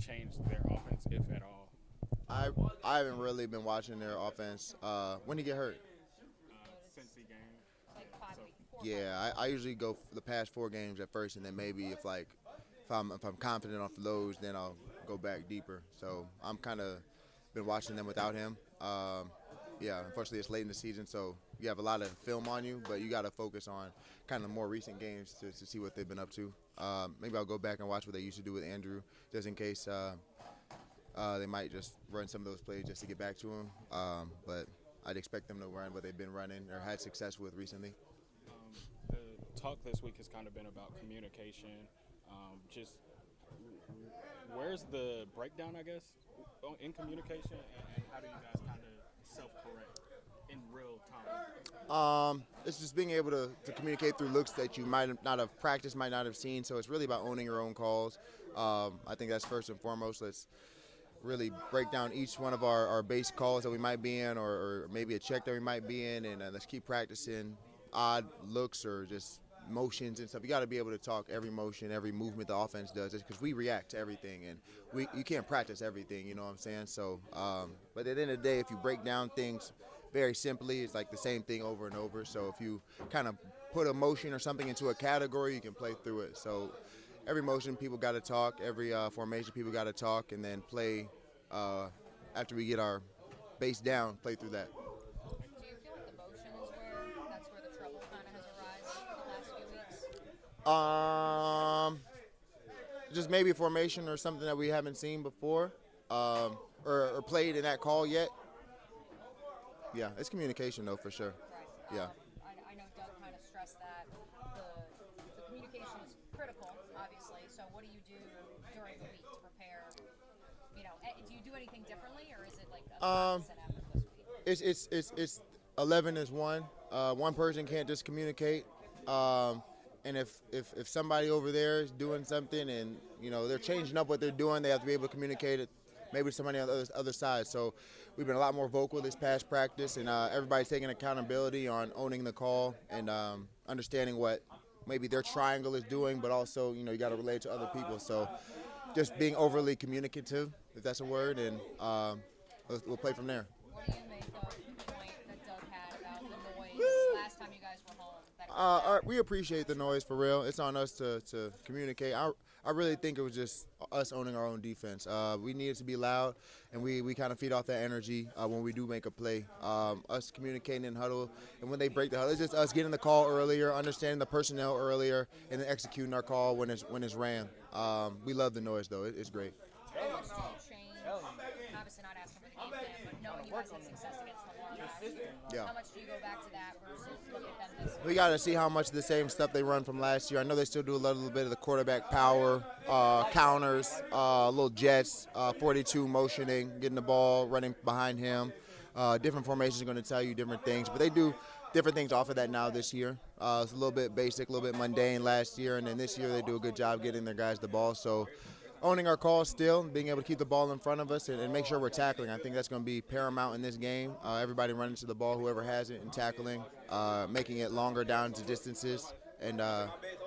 changed their offense, if at all? I I haven't really been watching their offense. When he get hurt? Cincy game. Like Yeah. five So weeks, 4 or 5 weeks. Yeah, I usually go for the past 4 games at first, and then maybe if I'm confident off of those, then I'll go back deeper. So I'm kind of been watching them without him. Yeah, unfortunately it's late in the season, so you have a lot of film on you, but you got to focus on kind of more recent games to see what they've been up to. Maybe I'll go back and watch what they used to do with Andrew, just in case they might just run some of those plays just to get back to him. But I'd expect them to run what they've been running or had success with recently. the talk this week has kind of been about communication. Just where's the breakdown, I guess, in communication, and how do you guys kind of self-correct in real time? It's just being able to communicate through looks that you might not have practiced, might not have seen. So it's really about owning your own calls. I think that's first and foremost. Let's really break down each one of our base calls that we might be in, or maybe a check that we might be in, and let's keep practicing odd looks or just motions and stuff. You got to be able to talk every motion, every movement the offense does, because we react to everything, and you can't practice everything. You know what I'm saying? So, but at the end of the day, if you break down things very simply, it's like the same thing over and over. So if you kind of put a motion or something into a category, you can play through it. So every motion people got to talk, every formation people got to talk, and then play uh, after we get our base down, play through that. Do you feel like the motion is where the trouble kind of has arisen the last few weeks? Um, just maybe a formation or something that we haven't seen before, or played in that call yet. Yeah, it's communication though for sure. Right. Yeah. I know Doug kind of stressed that the communication is critical, obviously. So what do you do during the week to prepare? Do you do anything differently, or is it like a Um, constant effort this week? it's 11 is one. One person can't just communicate. And if somebody over there is doing something and they're changing up what they're doing, they have to be able to communicate it maybe to somebody on the other side. So we've been a lot more vocal this past practice, and everybody's taking accountability on owning the call and understanding what maybe their triangle is doing, but also you got to relate to other people. So just being overly communicative, if that's a word, and we'll play from there. What do you make of the point that Doug had about the noise last time you guys were home? We appreciate the noise for real. It's on us to communicate. I really think it was just us owning our own defense. We needed to be loud, and we kind of feed off that energy when we do make a play. Us communicating in huddle, and when they break the huddle, it's just us getting the call earlier, understanding the personnel earlier, and then executing our call when it's ran. We love the noise though. It's great. How much do you change? Obviously, not asking for the game plan, but knowing you guys had success against Lamar last year, Yeah. how much do you go back to that versus look at them this We week? got to see how much of the same stuff they run from last year. I know they still do a little bit of the quarterback power, counters, little jets, 42 motioning, getting the ball, running behind him. Different formations are going to tell you different things, but they do different things off of that now this year. It's a little bit basic, a little bit mundane last year, and then this year they do a good job getting their guys the ball. So owning our calls still, being able to keep the ball in front of us and make sure we're tackling. I think that's going to be paramount in this game. Everybody running to the ball, whoever has it, and tackling, making it longer down to distances, and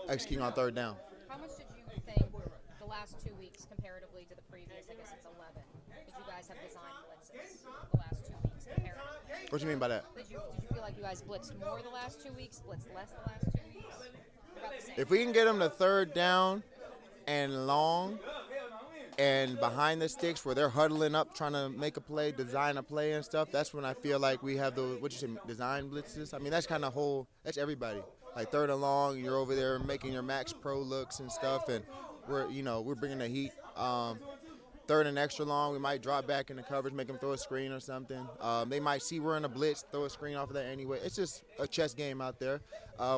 executing on third down. How much did you think the last 2 weeks comparatively to the previous? I guess it's 11. Did you guys have design blitzes the last 2 weeks comparatively? What do you mean by that? Did you feel like you guys blitzed more the last 2 weeks, blitzed less the last 2 weeks? About the same. If we can get them to third down and long and behind the sticks where they're huddling up trying to make a play, design a play and stuff, that's when I feel like we have the, what you say, design blitzes. I mean, that's kind of that's everybody. Like third and long, you're over there making your max pro looks and stuff, and we're bringing the heat. Third and extra long, we might drop back in the coverage, make them throw a screen or something. They might see we're in a blitz, throw a screen off of that anyway. It's just a chess game out there.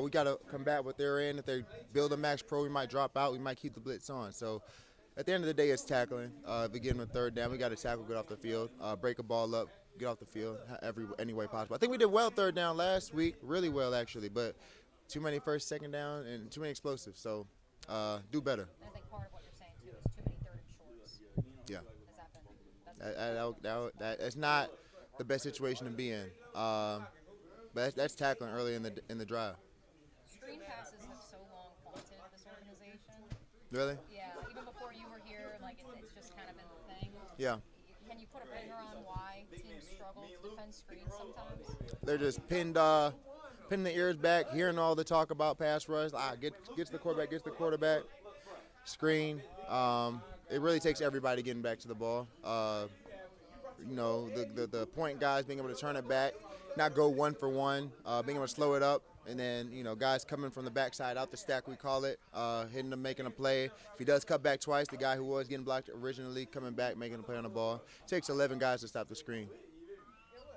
We got to combat what they're in. If they build a max pro, we might drop out. We might keep the blitz on. So at the end of the day, it's tackling. If we get them a third down, we got to tackle, get off the field, break a ball up, get off the field any way possible. I think we did well third down last week, really well actually, but too many first, second down, and too many explosives. So do better. And I think part of what you're saying too is too many third and shorts. Yeah. Has that been? That's not the best situation to be in. But that's tackling early in the drive. Screen passes have so long haunted this organization. Really? Yeah, even before you were here, like it's just kind of been the thing. Yeah. Can you put a finger on why teams struggle to defend screens sometimes? They're just pinning the ears back, hearing all the talk about pass rush. Get to the quarterback, screen. It really takes everybody getting back to the ball. The point guys being able to turn it back, not go one for one, being able to slow it up, and then, guys coming from the backside out the stack, we call it, hitting him, making a play. If he does cut back twice, the guy who was getting blocked originally coming back, making a play on the ball. It takes 11 guys to stop the screen.